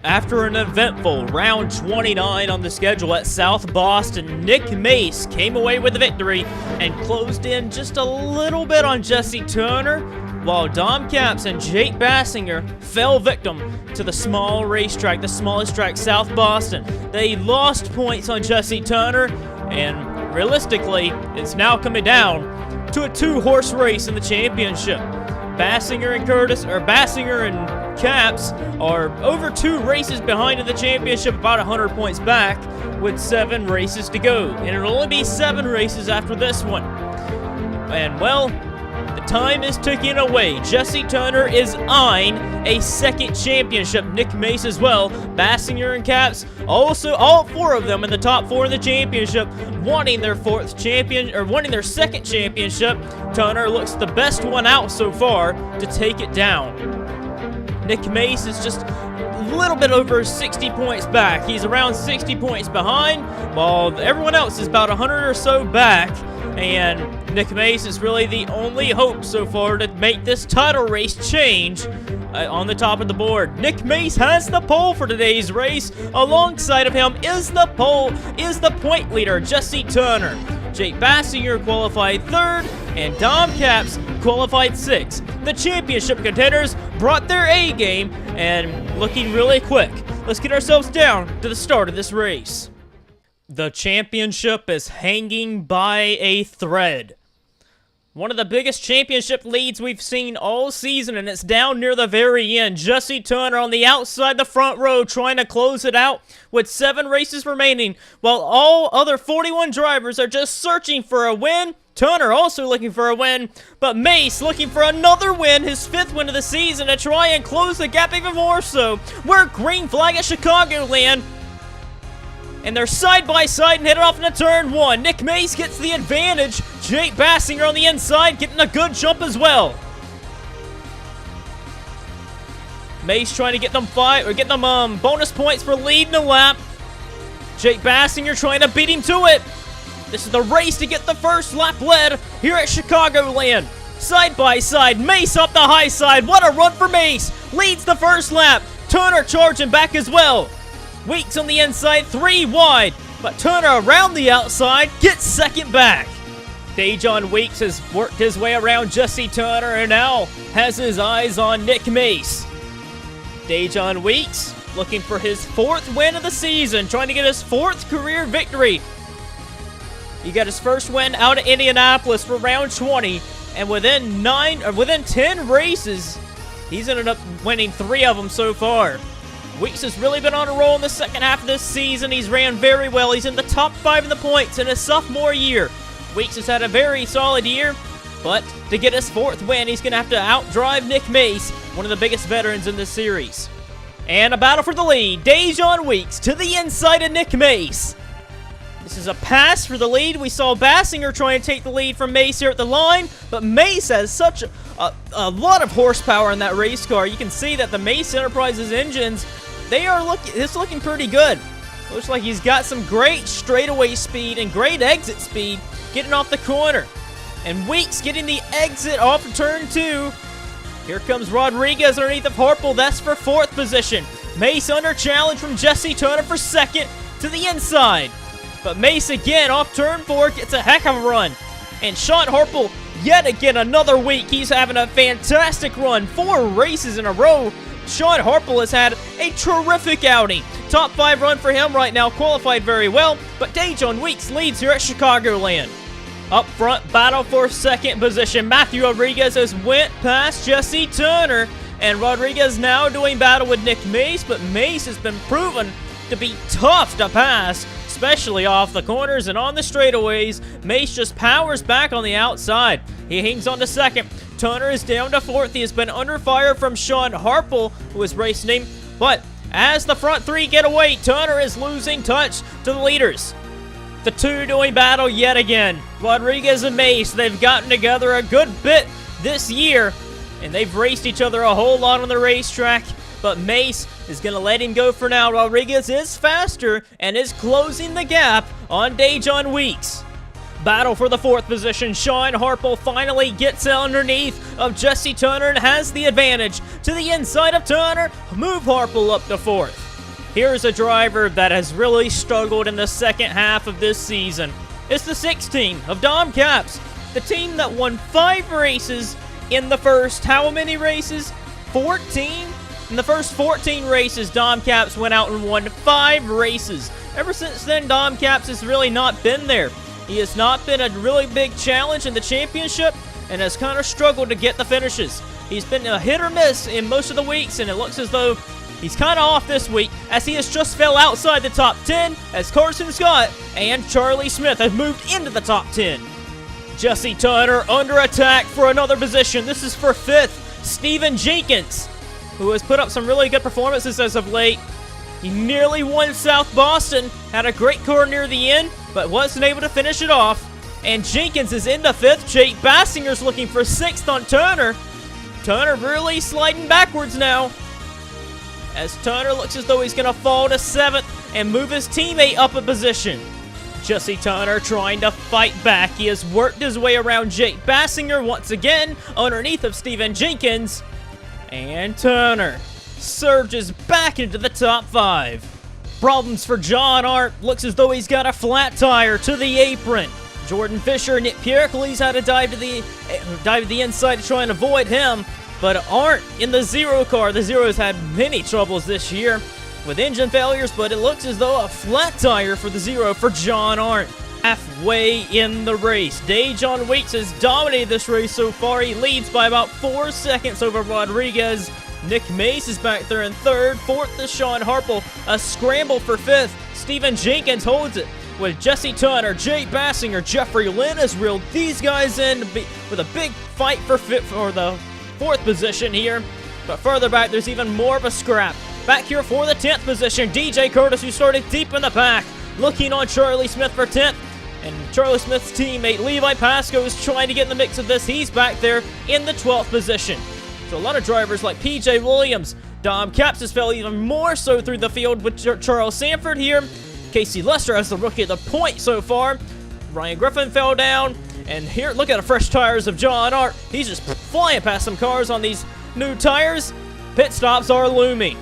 After an eventful round 29 on the schedule at South Boston, Nick Mace came away with the victory and closed in just a little bit on Jesse Turner, while Dom Capps and Jake Bassinger fell victim to the small racetrack, the smallest track, South Boston. They lost points on Jesse Turner, and realistically, it's now coming down to a two-horse race in the championship. Bassinger and Capps are over 2 races behind in the championship, about 100 points back, with 7 races to go. And it'll only be 7 races after this one. And, well, the time is ticking away. Jesse Turner is eyeing a second championship. Nick Mace as well. Bassinger and Capps, also all 4 of them in the top 4 in the championship, wanting their second championship. Turner looks the best one out so far to take it down. Nick Mace is just a little bit over 60 points back. He's around 60 points behind, while everyone else is about 100 or so back. And Nick Mace is really the only hope so far to make this title race change on the top of the board. Nick Mace has the pole for today's race. Alongside of him is the point leader, Jesse Turner. Jake Bassinger qualified 3rd, and Dom Capps qualified 6th. The championship contenders brought their A game and looking really quick. Let's get ourselves down to the start of this race. The championship is hanging by a thread. One of the biggest championship leads we've seen all season, and it's down near the very end. Jesse Turner on the outside the front row trying to close it out with 7 races remaining, while all other 41 drivers are just searching for a win. Turner also looking for a win, but Mace looking for another win, his 5th win of the season, to try and close the gap even more so. We're green flag at Chicagoland, and they're side-by-side and headed off into turn 1. Nick Mace gets the advantage. Jake Bassinger on the inside getting a good jump as well. Mace trying to get them bonus points for leading the lap. Jake Bassinger trying to beat him to it. This is the race to get the first lap led here at Chicagoland. Side-by-side, Mace up the high side. What a run for Mace. Leads the first lap. Turner charging back as well. Weeks on the inside, 3 wide, but Turner around the outside gets 2nd back. Dejon Weeks has worked his way around Jesse Turner and now has his eyes on Nick Mace. Dejon Weeks looking for his 4th win of the season, trying to get his 4th career victory. He got his first win out of Indianapolis for round 20, and within 10 races, he's ended up winning 3 of them so far. Weeks has really been on a roll in the second half of this season. He's ran very well. He's in the top 5 in the points in his sophomore year. Weeks has had a very solid year, but to get his 4th win, he's going to have to outdrive Nick Mace, one of the biggest veterans in this series. And a battle for the lead. Dejon Weeks to the inside of Nick Mace. This is a pass for the lead. We saw Bassinger try to take the lead from Mace here at the line, but Mace has such a lot of horsepower in that race car. You can see that the Mace Enterprises engines, it's looking pretty good. Looks like he's got some great straightaway speed and great exit speed getting off the corner. And Weeks getting the exit off of turn 2. Here comes Rodriguez underneath of Harple. That's for 4th position. Mace under challenge from Jesse Turner for 2nd to the inside. But Mace again off turn 4 gets a heck of a run. And Sean Harple yet again another week. He's having a fantastic run. 4 races in a row. Sean Harple has had a terrific outing. Top 5 run for him right now, qualified very well, but Dejon Weeks leads here at Chicagoland. Up front, battle for 2nd position. Matthew Rodriguez has went past Jesse Turner, and Rodriguez now doing battle with Nick Mace, but Mace has been proven to be tough to pass, especially off the corners and on the straightaways. Mace just powers back on the outside. He hangs on to 2nd. Turner is down to 4th. He has been under fire from Sean Harple, who is racing him, but as the front 3 get away, Turner is losing touch to the leaders. The 2 doing battle yet again. Rodriguez and Mace, they've gotten together a good bit this year, and they've raced each other a whole lot on the racetrack, but Mace is going to let him go for now. Rodriguez is faster and is closing the gap on Dejon Weeks. Battle for the 4th position. Sean Harple finally gets underneath of Jesse Turner and has the advantage. To the inside of Turner, move Harple up to 4th. Here's a driver that has really struggled in the second half of this season. It's the 6 team of Dom Caps, the team that won 5 races in the first, how many races? 14? In the first 14 races, Dom Caps went out and won 5 races. Ever since then, Dom Caps has really not been there. He has not been a really big challenge in the championship and has kind of struggled to get the finishes. He's been a hit or miss in most of the weeks, and it looks as though he's kind of off this week, as he has just fell outside the top 10, as Carson Scott and Charlie Smith have moved into the top 10. Jesse Turner under attack for another position. This is for 5th, Steven Jenkins, who has put up some really good performances as of late. He nearly won South Boston, had a great car near the end, but wasn't able to finish it off. And Jenkins is into 5th. Jake Bassinger's looking for 6th on Turner. Turner really sliding backwards now, as Turner looks as though he's going to fall to 7th and move his teammate up a position. Jesse Turner trying to fight back. He has worked his way around Jake Bassinger once again, underneath of Steven Jenkins. And Turner surges back into the top 5. Problems for John Art. Looks as though he's got a flat tire to the apron. Jordan Fisher and Nick Piercles had to dive to the inside to try and avoid him, but aren't in the Zero car. The Zero's had many troubles this year with engine failures, but it looks as though a flat tire for the Zero for John Art. Halfway in the race, Dejon Weeks has dominated this race so far. He leads by about 4 seconds over Rodriguez. Nick Mace is back there in 3rd. 4th is Sean Harple. A scramble for 5th. Steven Jenkins holds it with Jesse Turner, Jake Bassinger, Jeffrey Lynn has reeled these guys in with a big fight for the 4th position here. But further back, there's even more of a scrap. Back here for the 10th position, DJ Curtis, who started deep in the pack, looking on Charlie Smith for 10th. And Charlie Smith's teammate Levi Pasco is trying to get in the mix of this. He's back there in the 12th position. So a lot of drivers like PJ Williams, Dom Caps has fell even more so through the field with Charles Sanford here. Casey Lester has the rookie of the point so far. Ryan Griffin fell down. And here, look at the fresh tires of John Art. He's just flying past some cars on these new tires. Pit stops are looming.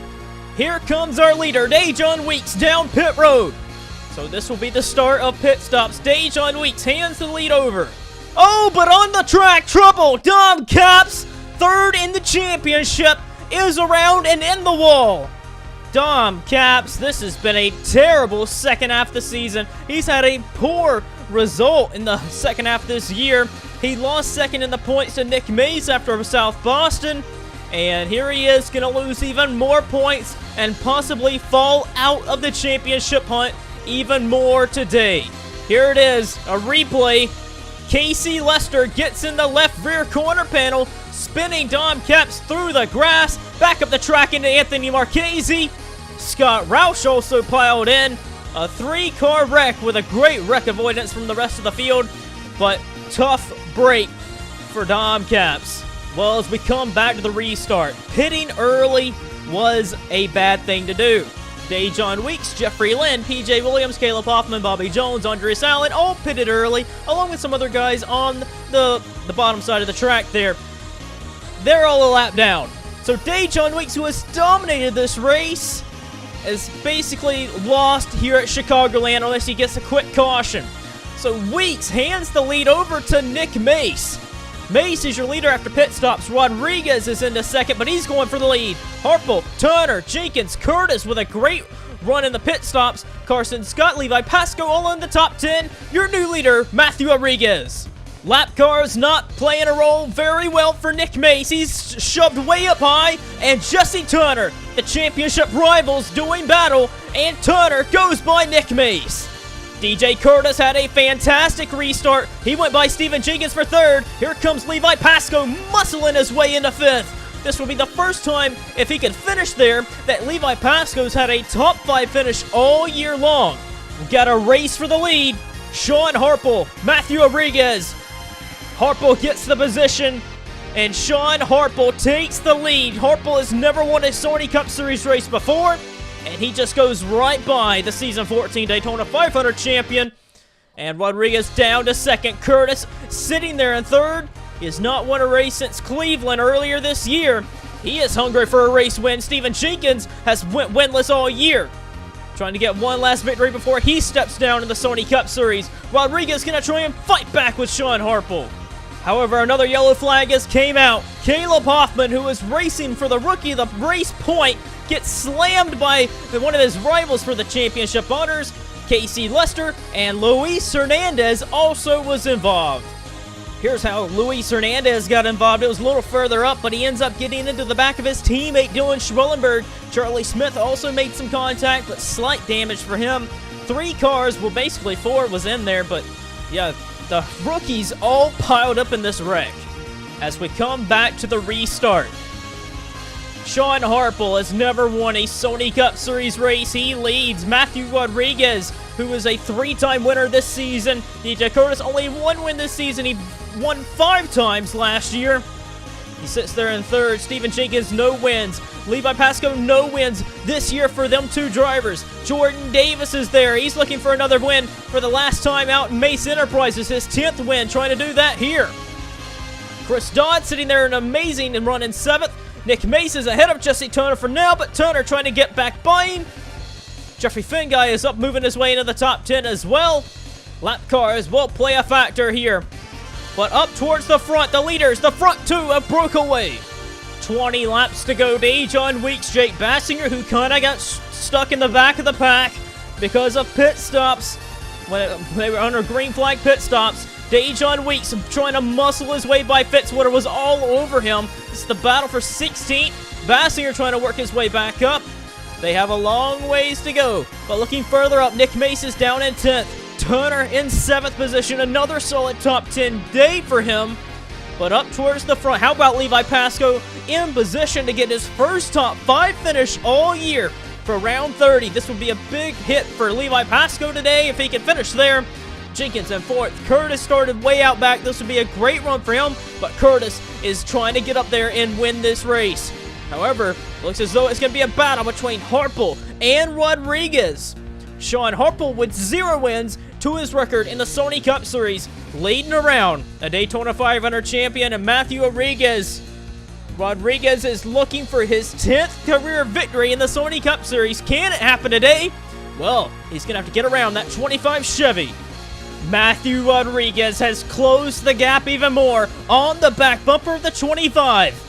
Here comes our leader, Dejon Weeks, down pit road. So this will be the start of pit stops. Dejon Weeks hands the lead over. Oh, but on the track, trouble. Dom Caps, 3rd in the championship, is around and in the wall. Dom Caps, this has been a terrible second half of the season. He's had a poor result in the second half of this year. He lost 2nd in the points to Nick Mace after South Boston. And here he is, going to lose even more points and possibly fall out of the championship hunt even more today. Here it is, a replay. Casey Lester gets in the left rear corner panel, spinning Dom Caps through the grass, back up the track into Anthony Marchese. Scott Roush also piled in. A 3-car wreck with a great wreck avoidance from the rest of the field, but tough break for Dom Caps. Well, as we come back to the restart, pitting early was a bad thing to do. Dejon Weeks, Jeffrey Lynn, PJ Williams, Caleb Hoffman, Bobby Jones, Andreas Allen all pitted early, along with some other guys on the bottom side of the track there. They're all a lap down. So Dejon Weeks, who has dominated this race, is basically lost here at Chicagoland unless he gets a quick caution. So Weeks hands the lead over to Nick Mace. Mace is your leader after pit stops. Rodriguez is into 2nd, but he's going for the lead. Harple, Turner, Jenkins, Curtis with a great run in the pit stops. Carson Scott, Levi Pasco all in the top 10. Your new leader, Matthew Rodriguez. Lap cars not playing a role very well for Nick Mace. He's shoved way up high. And Jesse Turner, the championship rivals, doing battle. And Turner goes by Nick Mace. DJ Curtis had a fantastic restart. He went by Steven Jenkins for 3rd. Here comes Levi Pasco muscling his way into 5th. This will be the first time, if he could finish there, that Levi Pasco's had a top 5 finish all year long. We've got a race for the lead. Sean Harple, Matthew Rodriguez. Harple gets the position, and Sean Harple takes the lead. Harple has never won a Sony Cup Series race before, and he just goes right by the Season 14 Daytona 500 champion. And Rodriguez down to 2nd. Curtis sitting there in 3rd. He has not won a race since Cleveland earlier this year. He is hungry for a race win. Steven Jenkins has went winless all year. trying to get one last victory before he steps down in the Sony Cup Series. Rodriguez gonna try and fight back with Sean Harple. However, another yellow flag has came out. Caleb Hoffman, who was racing for the Rookie of the Race point, gets slammed by one of his rivals for the championship honors. Casey Lester and Luis Hernandez also was involved. Here's how Luis Hernandez got involved. It was a little further up, but he ends up getting into the back of his teammate Dylan Schwellenberg. Charlie Smith also made some contact, but slight damage for him. 3 cars, well basically 4 was in there, but yeah, the rookies all piled up in this wreck. As we come back to the restart, Sean Harple has never won a Sony Cup Series race. He leads. Matthew Rodriguez, who is a 3-time winner this season. DJ Curtis only 1 win this season. He won 5 times last year. He sits there in 3rd. Steven Jenkins, no wins. Levi Pasco, no wins this year for them 2 drivers. Jordan Davis is there. He's looking for another win for the last time out in Mace Enterprises. His 10th win, trying to do that here. Chris Dodd sitting there in amazing and running 7th. Nick Mace is ahead of Jesse Turner for now, but Turner trying to get back by him. Jeffrey Finguy is up, moving his way into the top 10 as well. Lap cars will play a factor here. But up towards the front, the leaders, the front 2 have broke away. 20 laps to go. Dejon Weeks, Jake Bassinger, who kind of got stuck in the back of the pack because of pit stops. When they were under green flag pit stops, Dejon Weeks trying to muscle his way by Fitzwater, was all over him. This is the battle for 16th. Bassinger trying to work his way back up. They have a long ways to go, but looking further up, Nick Mace is down in 10th. Turner in 7th position, another solid top 10 day for him. But up towards the front, how about Levi Pasco in position to get his first top 5 finish all year for round 30. This would be a big hit for Levi Pasco today if he can finish there. Jenkins in 4th. Curtis started way out back. This would be a great run for him, but Curtis is trying to get up there and win this race. However, looks as though it's going to be a battle between Harple and Rodriguez. Sean Harple with 0 wins to his record in the Sony Cup Series, leading around a Daytona 500 champion, and Matthew Rodriguez. Rodriguez is looking for his 10th career victory in the Sony Cup Series. Can it happen today? Well, he's going to have to get around that 25 Chevy. Matthew Rodriguez has closed the gap even more on the back bumper of the 25.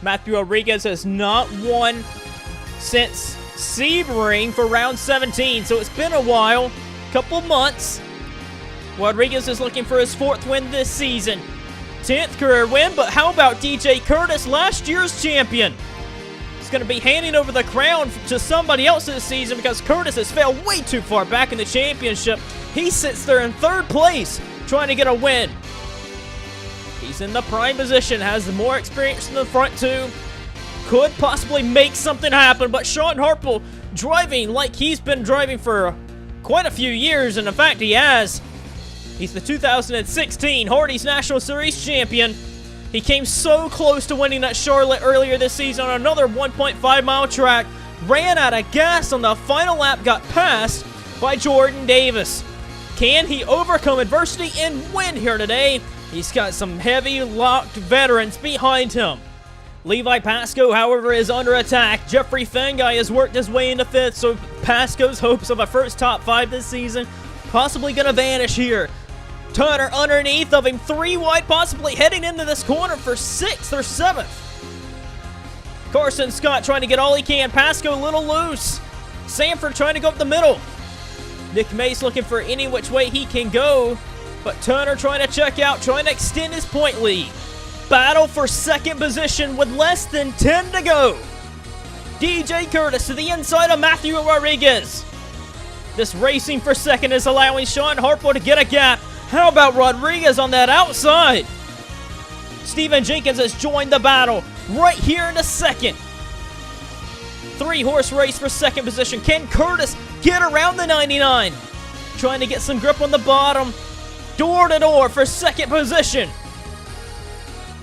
Matthew Rodriguez has not won since Sebring for round 17, so it's been a while, couple months. Rodriguez is looking for his 4th win this season. 10th career win, but how about DJ Curtis, last year's champion? He's going to be handing over the crown to somebody else this season because Curtis has fell way too far back in the championship. He sits there in 3rd place, trying to get a win. He's in the prime position, has more experience in the front 2. Could possibly make something happen, but Sean Harple driving like he's been driving for quite a few years, and in fact he has. He's the 2016 Hardee's National Series champion. He came so close to winning at Charlotte earlier this season on another 1.5-mile track. Ran out of gas on the final lap, got passed by Jordan Davis. Can he overcome adversity and win here today? He's got some heavy locked veterans behind him. Levi Pasco, however, is under attack. Jeffrey Finguy has worked his way into 5th, so Pasco's hopes of a first top 5 this season possibly going to vanish here. Turner underneath of him, 3 wide, possibly heading into this corner for 6th or 7th. Carson Scott trying to get all he can. Pasco a little loose. Sanford trying to go up the middle. Nick Mace looking for any which way he can go, but Turner trying to check out, trying to extend his point lead. Battle for 2nd position with less than 10 to go. DJ Curtis to the inside of Matthew Rodriguez. This racing for 2nd is allowing Sean Harple to get a gap. How about Rodriguez on that outside? Steven Jenkins has joined the battle right here in the 2nd. 3-horse race for 2nd position. Can Curtis get around the 99? Trying to get some grip on the bottom. Door to door for 2nd position.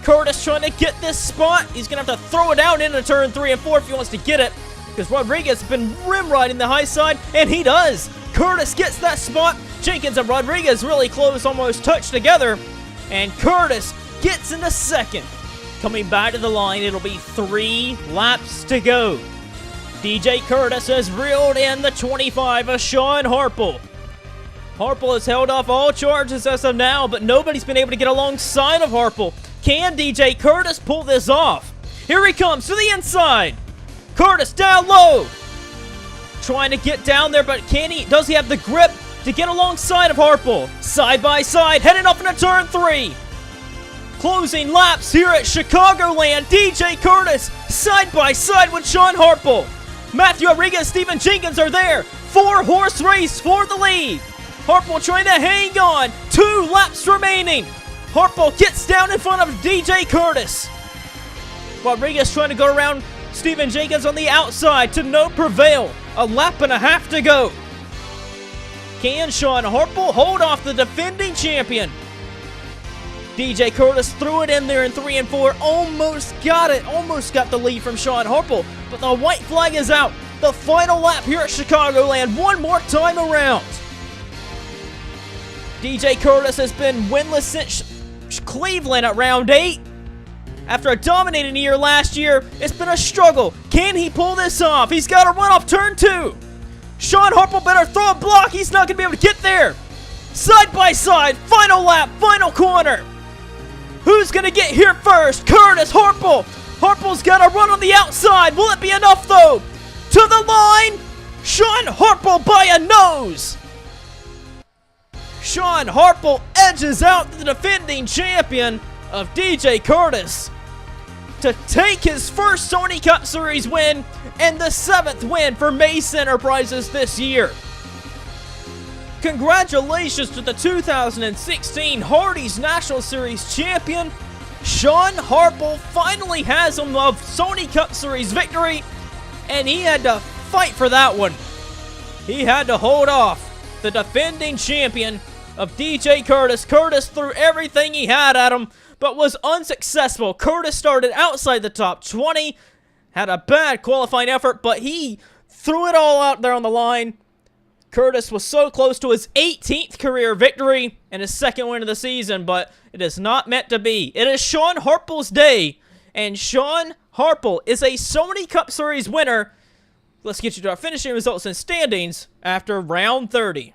Curtis trying to get this spot. He's going to have to throw it out into turn 3 and 4 if he wants to get it, because Rodriguez has been rim riding the high side, and he does. Curtis gets that spot. Jenkins and Rodriguez really close, almost touch together, and Curtis gets into 2nd. Coming back to the line, it'll be 3 laps to go. DJ Curtis has reeled in the 25 of Sean Harple. Harple has held off all charges as of now, but nobody's been able to get alongside of Harple. Can DJ Curtis pull this off? Here he comes to the inside. Curtis down low. Trying to get down there, but can he? Does he have the grip to get alongside of Harple? Side by side, heading up into turn 3. Closing laps here at Chicagoland. DJ Curtis side by side with Sean Harple. Matthew Rodriguez, Stephen Jenkins are there. 4-horse race for the lead. Harple trying to hang on. 2 laps remaining. Harple gets down in front of DJ Curtis. Rodriguez trying to go around Stephen Jenkins on the outside to no prevail. A lap and a half to go. Can Sean Harple hold off the defending champion? DJ Curtis threw it in there in 3 and 4. Almost got it. Almost got the lead from Sean Harple. But the white flag is out. The final lap here at Chicagoland. One more time around. DJ Curtis has been winless since Cleveland at round 8. After a dominating year last year, it's been a struggle. Can he pull this off? He's got to run off turn 2. Sean Harple better throw a block. He's not going to be able to get there. Side by side, final lap, final corner. Who's going to get here first? Curtis, Harple. Harple's got to run on the outside. Will it be enough, though? To the line. Sean Harple by a nose. Sean Harple edges out the defending champion of DJ Curtis to take his first Sony Cup Series win and the 7th win for Mace Enterprises this year. Congratulations to the 2016 Hardee's National Series champion. Sean Harple finally has him a Sony Cup Series victory, and he had to fight for that one. He had to hold off the defending champion of DJ Curtis. Curtis threw everything he had at him, but was unsuccessful. Curtis started outside the top 20, had a bad qualifying effort, but he threw it all out there on the line. Curtis was so close to his 18th career victory and his 2nd win of the season, but it is not meant to be. It is Sean Harple's day, and Sean Harple is a Sony Cup Series winner. Let's get you to our finishing results and standings after round 30.